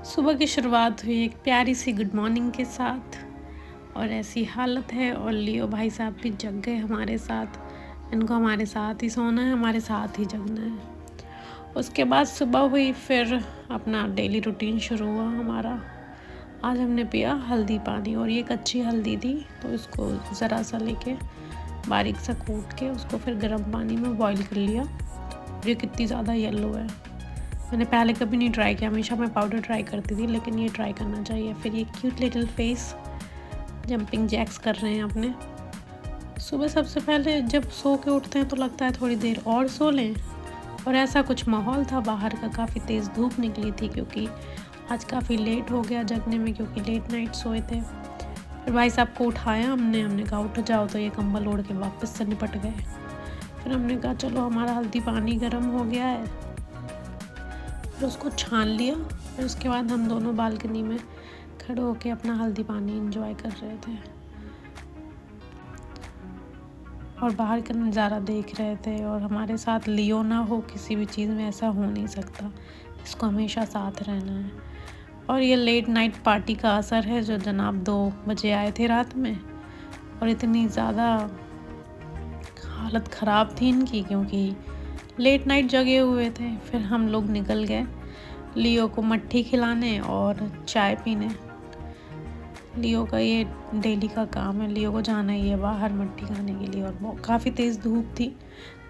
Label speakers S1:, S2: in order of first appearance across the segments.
S1: सुबह की शुरुआत हुई एक प्यारी सी गुड मॉर्निंग के साथ और ऐसी हालत है और लियो भाई साहब भी जग गए हमारे साथ। इनको हमारे साथ ही सोना है, हमारे साथ ही जगना है। उसके बाद सुबह हुई, फिर अपना डेली रूटीन शुरू हुआ हमारा। आज हमने पिया हल्दी पानी और ये कच्ची हल्दी थी तो इसको ज़रा सा लेके बारीक सा कूट के उसको फिर गर्म पानी में बॉईल कर लिया। ये कितनी ज़्यादा येलो है, मैंने पहले कभी नहीं ट्राई किया, हमेशा मैं पाउडर ट्राई करती थी, लेकिन ये ट्राई करना चाहिए। फिर ये cute little face jumping jacks कर रहे हैं अपने। सुबह सबसे पहले जब सो के उठते हैं तो लगता है थोड़ी देर और सो लें, और ऐसा कुछ माहौल था बाहर का। काफ़ी तेज़ धूप निकली थी क्योंकि आज काफ़ी लेट हो गया जगने में, क्योंकि लेट नाइट सोए थे। फिर भाई साहब को उठाया हमने कहा उठ जाओ, तो ये कंबल ओढ़ के वापस से निपट गए। फिर हमने कहा चलो हमारा हल्दी पानी गर्म हो गया है, फिर उसको छान लिया। फिर उसके बाद हम दोनों बालकनी में खड़े होके अपना हल्दी पानी एंजॉय कर रहे थे और बाहर का नज़ारा देख रहे थे। और हमारे साथ लियो ना हो किसी भी चीज़ में, ऐसा हो नहीं सकता, इसको हमेशा साथ रहना है। और ये लेट नाइट पार्टी का असर है जो जनाब 2 बजे आए थे रात में, और इतनी ज़्यादा हालत ख़राब थी इनकी क्योंकि लेट नाइट जगे हुए थे। फिर हम लोग निकल गए लियो को मट्ठी खिलाने और चाय पीने। लियो का ये डेली का काम है, लियो को जाना ही है बाहर मट्ठी खाने के लिए। और वो काफ़ी तेज़ धूप थी,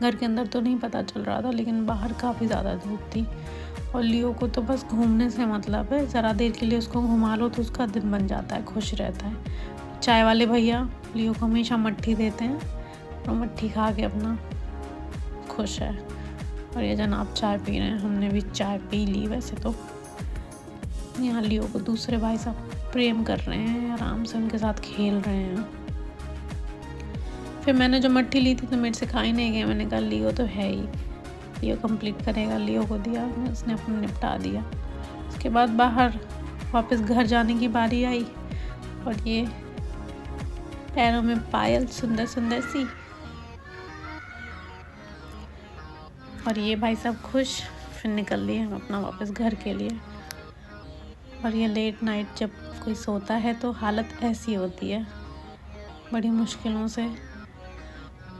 S1: घर के अंदर तो नहीं पता चल रहा था, लेकिन बाहर काफ़ी ज़्यादा धूप थी। और लियो को तो बस घूमने से मतलब है, ज़रा देर के लिए उसको घुमा लो तो उसका दिन बन जाता है, खुश रहता है। चाय वाले भैया लियो को हमेशा मट्ठी देते हैं और मट्ठी खा के अपना खुश है। और ये जनाब चाय पी रहे हैं, हमने भी चाय पी ली। वैसे तो यहाँ लियो को दूसरे भाई साहब प्रेम कर रहे हैं, आराम से उनके साथ खेल रहे हैं। फिर मैंने जो मट्ठी ली थी तो मेरे से खाई नहीं गई, मैंने कहा लियो तो है ही, लियो कंप्लीट करेगा। लियो को दिया, उसने अपना निपटा दिया। उसके बाद बाहर वापस घर जाने की बारी आई और ये पैरों में पायल सुंदर सुंदर सी, और ये भाई साहब खुश। फिर निकल लिए हम अपना वापस घर के लिए। और ये लेट नाइट जब कोई सोता है तो हालत ऐसी होती है। बड़ी मुश्किलों से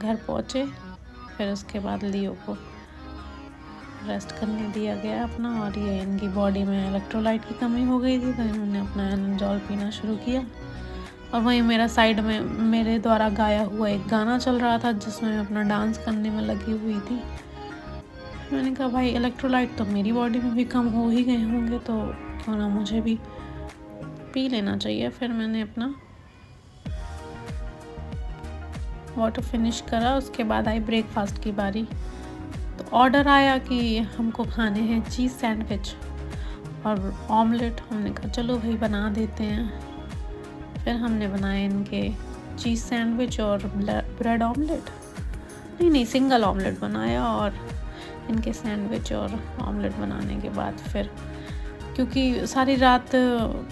S1: घर पहुँचे, फिर उसके बाद लियो को रेस्ट करने दिया गया अपना। और ये इनकी बॉडी में इलेक्ट्रोलाइट की कमी हो गई थी तो इन्होंने अपना एनर्जॉल पीना शुरू किया। और वहीं मेरा साइड में मेरे द्वारा गाया हुआ एक गाना चल रहा था जिसमें मैं अपना डांस करने में लगी हुई थी। मैंने कहा भाई इलेक्ट्रोलाइट तो मेरी बॉडी में भी कम हो ही गए होंगे, तो क्यों ना मुझे भी पी लेना चाहिए। फिर मैंने अपना वाटर फिनिश करा। उसके बाद आई ब्रेकफास्ट की बारी, तो ऑर्डर आया कि हमको खाने हैं चीज़ सैंडविच और ऑमलेट। हमने कहा चलो भाई बना देते हैं। फिर हमने बनाए इनके चीज़ सैंडविच और ब्रेड ऑमलेट, नहीं सिंगल ऑमलेट बनाया। और इनके सैंडविच और ऑमलेट बनाने के बाद फिर क्योंकि सारी रात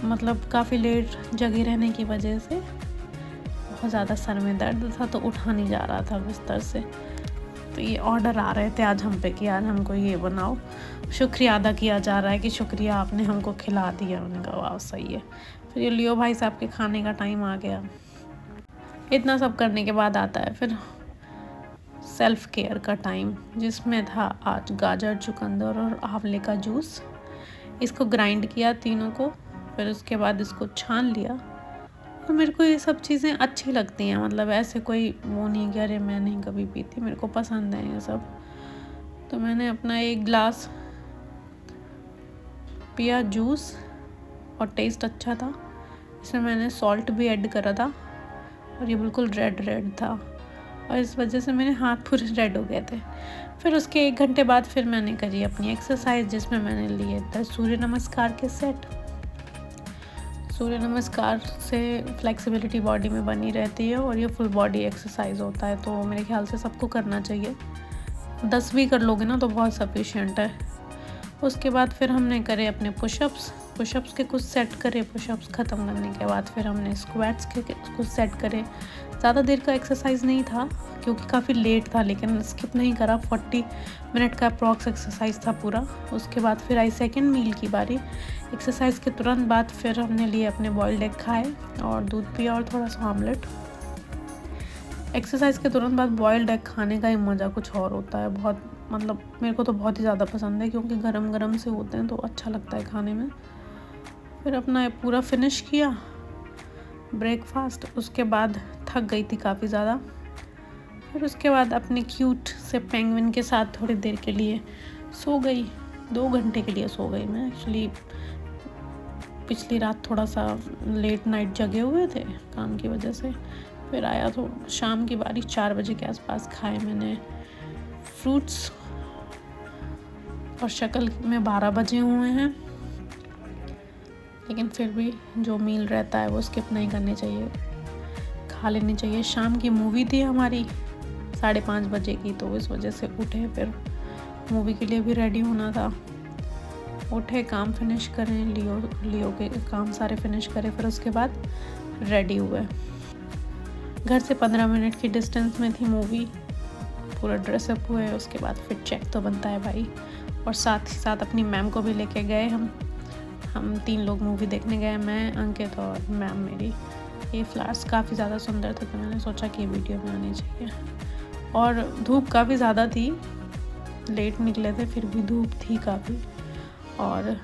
S1: मतलब काफ़ी लेट जगे रहने की वजह से बहुत ज़्यादा सर में दर्द था, तो उठा नहीं जा रहा था बिस्तर से। तो ये ऑर्डर आ रहे थे आज हम पे कि आज हमको ये बनाओ। शुक्रिया अदा किया जा रहा है कि शुक्रिया आपने हमको खिला दिया। उन्होंने कहा वाह सही है। फिर ये लियो भाई साहब के खाने का टाइम आ गया। इतना सब करने के बाद आता है फिर सेल्फ़ केयर का टाइम, जिसमें था आज गाजर, चुकंदर और आंवले का जूस। इसको ग्राइंड किया तीनों को, फिर उसके बाद इसको छान लिया। और मेरे को ये सब चीज़ें अच्छी लगती हैं, मतलब ऐसे कोई वो नहीं कि अरे मैं नहीं कभी पीती, मेरे को पसंद है ये सब। तो मैंने अपना एक गिलास पिया जूस और टेस्ट अच्छा था। इसमें मैंने सॉल्ट भी ऐड करा था और ये बिल्कुल रेड था, और इस वजह से मेरे हाथ पूरे रेड हो गए थे। फिर उसके 1 घंटे बाद फिर मैंने करी अपनी एक्सरसाइज, जिसमें मैंने लिए थे सूर्य नमस्कार के सेट। सूर्य नमस्कार से फ्लेक्सिबिलिटी बॉडी में बनी रहती है और ये फुल बॉडी एक्सरसाइज होता है, तो मेरे ख्याल से सबको करना चाहिए। 10 भी कर लोगे ना तो बहुत सफिशिएंट है। उसके बाद फिर हमने करे अपने पुशअप्स के कुछ सेट करे। पुशअप्स ख़त्म करने के बाद फिर हमने स्क्वाट्स के कुछ सेट करे। ज़्यादा देर का एक्सरसाइज नहीं था क्योंकि काफ़ी लेट था, लेकिन स्किप नहीं करा। 40 मिनट का अप्रॉक्स एक्सरसाइज था पूरा। उसके बाद फिर आई सेकेंड मील की बारी। एक्सरसाइज के तुरंत बाद फिर हमने लिए अपने बॉइल्ड एग खाए और दूध पिया और थोड़ा सा ऑमलेट। एक्सरसाइज के तुरंत बाद बॉइल्ड एग खाने का ही मज़ा कुछ और होता है। बहुत मतलब मेरे को तो बहुत ही ज़्यादा पसंद है क्योंकि गरम गरम से होते हैं तो अच्छा लगता है खाने में। फिर अपना ये पूरा फिनिश किया ब्रेकफास्ट। उसके बाद थक गई थी काफ़ी ज़्यादा। फिर उसके बाद अपने क्यूट से पेंगुइन के साथ थोड़ी देर के लिए सो गई। 2 घंटे के लिए सो गई मैं। एक्चुअली पिछली रात थोड़ा सा लेट नाइट जगे हुए थे काम की वजह से। फिर आया तो शाम की बारी 4 बजे के आसपास खाए मैंने फ्रूट्स, और शक्ल में 12 बजे हुए हैं, लेकिन फिर भी जो मील रहता है वो स्किप नहीं करनी चाहिए, खा लेनी चाहिए। शाम की मूवी थी हमारी 5:30 बजे की, तो इस वजह से उठे, फिर मूवी के लिए भी रेडी होना था। उठे, काम फिनिश करें, लियो के काम सारे फिनिश करे, फिर उसके बाद रेडी हुए। घर से 15 मिनट की डिस्टेंस में थी मूवी। पूरा ड्रेसअप हुए, उसके बाद फिर चेक तो बनता है भाई। और साथ ही साथ अपनी मैम को भी लेके गए हम 3 लोग मूवी देखने गए, मैं, अंकित और मैम मेरी। ये फ्लावर्स काफ़ी ज़्यादा सुंदर थे तो मैंने सोचा कि वीडियो में आनी चाहिए। और धूप काफ़ी ज़्यादा थी, लेट निकले थे फिर भी धूप थी काफ़ी, और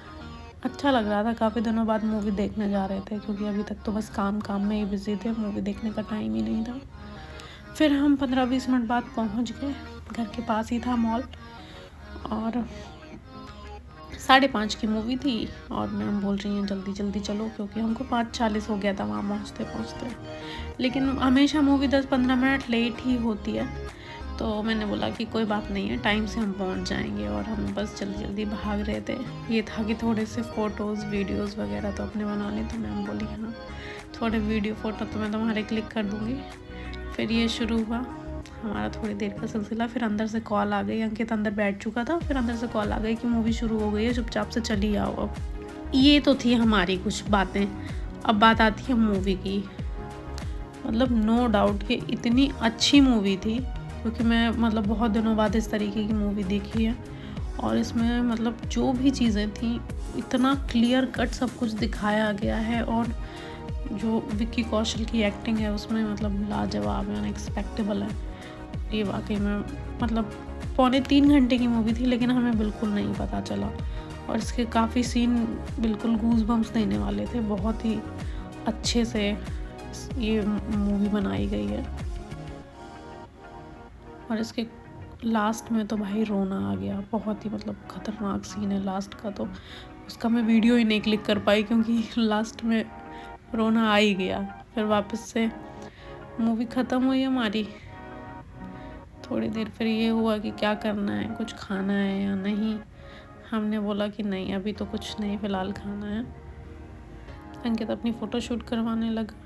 S1: अच्छा लग रहा था। काफ़ी दिनों बाद मूवी देखने जा रहे थे क्योंकि अभी तक तो बस काम में ही बिजी थे, मूवी देखने का टाइम ही नहीं था। फिर हम 15-20 मिनट बाद पहुंच गए। घर के पास ही था मॉल, और 5:30 की मूवी थी और मैम बोल रही हैं जल्दी जल्दी चलो, क्योंकि हमको 5:40 हो गया था वहाँ पहुँचते। लेकिन हमेशा मूवी 10-15 मिनट लेट ही होती है, तो मैंने बोला कि कोई बात नहीं है, टाइम से हम पहुंच जाएंगे। और हम बस जल्दी जल्दी भाग रहे थे। ये था कि थोड़े से फ़ोटोज़ वीडियोज़ वगैरह तो अपने बना ली, तो मैम बोली हाँ थोड़े वीडियो फ़ोटो तो मैं तुम्हारे क्लिक कर दूँगी। फिर ये शुरू हुआ हमारा थोड़ी देर का सिलसिला। फिर अंदर से कॉल आ गई, अंकित अंदर बैठ चुका था, फिर अंदर से कॉल आ गई कि मूवी शुरू हो गई है, चुपचाप से चली आओ। अब ये तो थी हमारी कुछ बातें। अब बात आती है मूवी की। मतलब नो डाउट कि इतनी अच्छी मूवी थी, क्योंकि मैं मतलब बहुत दिनों बाद इस तरीके की मूवी देखी है, और इसमें मतलब जो भी चीज़ें थी इतना क्लियर कट सब कुछ दिखाया गया है। और जो विक्की कौशल की एक्टिंग है उसमें मतलब लाजवाब है, अनएक्सपेक्टेबल है। ये वाकई में मतलब 2.25 घंटे की मूवी थी, लेकिन हमें बिल्कुल नहीं पता चला। और इसके काफ़ी सीन बिल्कुल गूज़ बम्स देने वाले थे। बहुत ही अच्छे से ये मूवी बनाई गई है। और इसके लास्ट में तो भाई रोना आ गया। बहुत ही मतलब ख़तरनाक सीन है लास्ट का, तो उसका मैं वीडियो ही नहीं क्लिक कर पाई क्योंकि लास्ट में रोना आ ही गया। फिर वापस से मूवी ख़त्म हुई हमारी। थोड़ी देर फिर ये हुआ कि क्या करना है, कुछ खाना है या नहीं। हमने बोला कि नहीं अभी तो कुछ नहीं, फ़िलहाल खाना है। अंकित अपनी फ़ोटो शूट करवाने लगा।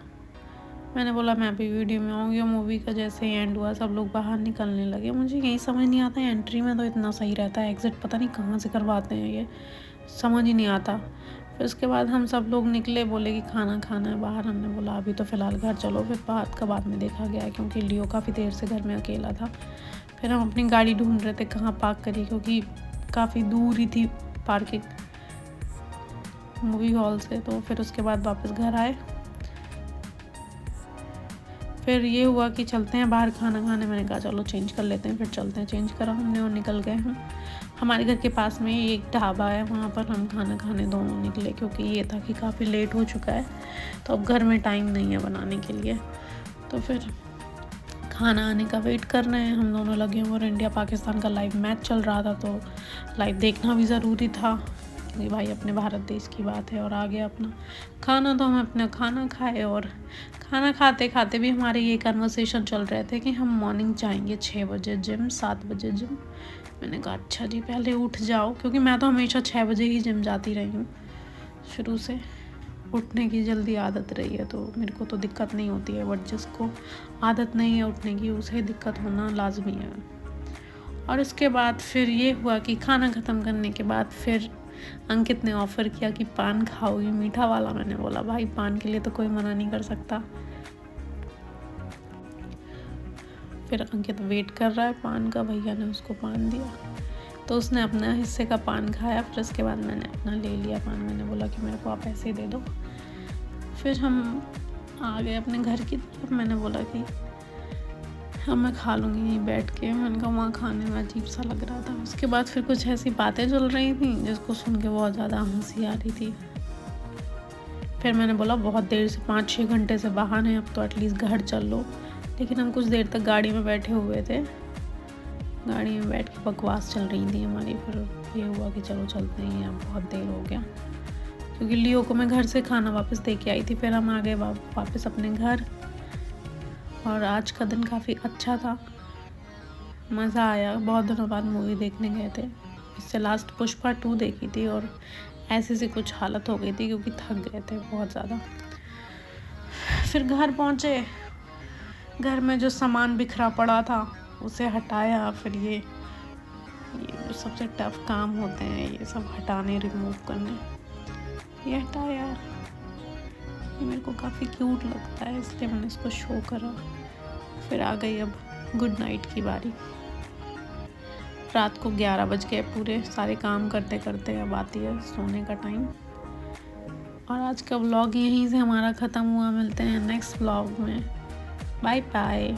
S1: मैंने बोला मैं अभी वीडियो में आऊँगी। मूवी का जैसे ही एंड हुआ सब लोग बाहर निकलने लगे। मुझे यही समझ नहीं आता, एंट्री में तो इतना सही रहता है, एग्ज़िट पता नहीं कहाँ से करवाते हैं, ये समझ ही नहीं आता। फिर उसके बाद हम सब लोग निकले, बोले कि खाना खाना है बाहर। हमने बोला अभी तो फ़िलहाल घर चलो, फिर बात का बाद में देखा गया क्योंकि लियो काफ़ी देर से घर में अकेला था। फिर हम अपनी गाड़ी ढूंढ रहे थे कहाँ पार्क करी, क्योंकि काफ़ी दूर ही थी पार्किंग मूवी हॉल से। तो फिर उसके बाद वापस घर आए। फिर ये हुआ कि चलते हैं बाहर खाना खाने। मैंने कहा चलो चेंज कर लेते हैं, फिर चलते हैं। चेंज करा हमने और निकल गए हम। हमारे घर के पास में एक ढाबा है, वहाँ पर हम खाना खाने दोनों निकले, क्योंकि ये था कि काफ़ी लेट हो चुका है तो अब घर में टाइम नहीं है बनाने के लिए। तो फिर खाना आने का वेट कर रहे हैं हम दोनों लगे हुए। और इंडिया पाकिस्तान का लाइव मैच चल रहा था, तो लाइव देखना भी ज़रूरी था क्योंकि भाई अपने भारत देश की बात है। और आ गया अपना खाना, तो हम अपना खाना खाए। और खाना खाते खाते भी हमारे ये कन्वर्सेशन चल रहे थे कि हम मॉर्निंग जाएंगे 6 बजे जिम, 7 बजे जिम। मैंने कहा अच्छा जी पहले उठ जाओ, क्योंकि मैं तो हमेशा 6 बजे ही जिम जाती रही हूँ शुरू से। उठने की जल्दी आदत रही है तो मेरे को तो दिक्कत नहीं होती है, बट जिसको आदत नहीं है उठने की उसे दिक्कत होना लाजमी है। और उसके बाद फिर ये हुआ कि खाना ख़त्म करने के बाद फिर अंकित ने ऑफ़र किया कि पान खाओगी मीठा वाला। मैंने बोला भाई पान के लिए तो कोई मना नहीं कर सकता। फिर अंकित वेट कर रहा है पान का, भैया ने उसको पान दिया तो उसने अपना हिस्से का पान खाया। फिर उसके बाद मैंने अपना ले लिया पान। मैंने बोला कि मेरे को आप ऐसे ही दे दो। फिर हम आ गए अपने घर की तरफ। मैंने बोला कि हाँ मैं खा लूँगी यहीं बैठ के। मैंने कहा वहाँ खाने में अजीब सा लग रहा था। उसके बाद फिर कुछ ऐसी बातें चल रही थी जिसको सुन के बहुत ज़्यादा हंसी आ रही थी। फिर मैंने बोला बहुत देर से 5-6 घंटे से बाहर हैं, अब तो एटलीस्ट घर चल लो। लेकिन हम कुछ देर तक गाड़ी में बैठे हुए थे। गाड़ी में बैठ के बकवास चल रही थी हमारी। फिर ये हुआ कि चलो चलते हैं, अब बहुत देर हो गया, क्योंकि लियो को मैं घर से खाना वापस दे के आई थी। फिर हम आ गए वापस अपने घर। और आज का दिन काफ़ी अच्छा था, मज़ा आया। बहुत दिनों बाद मूवी देखने गए थे। इससे लास्ट पुष्पा 2 देखी थी और ऐसी सी कुछ हालत हो गई थी क्योंकि थक गए थे बहुत ज़्यादा। फिर घर पहुँचे, घर में जो सामान बिखरा पड़ा था उसे हटाया। फिर ये जो सबसे टफ काम होते हैं ये सब हटाने, रिमूव करने, ये हटाया। ये मेरे को काफ़ी क्यूट लगता है इसलिए मैंने इसको शो करा। फिर आ गई अब गुड नाइट की बारी। रात को 11 बज गए पूरे, सारे काम करते करते। अब आती है सोने का टाइम। और आज का व्लॉग यहीं से हमारा ख़त्म हुआ। मिलते हैं नेक्स्ट व्लॉग में। Bye bye.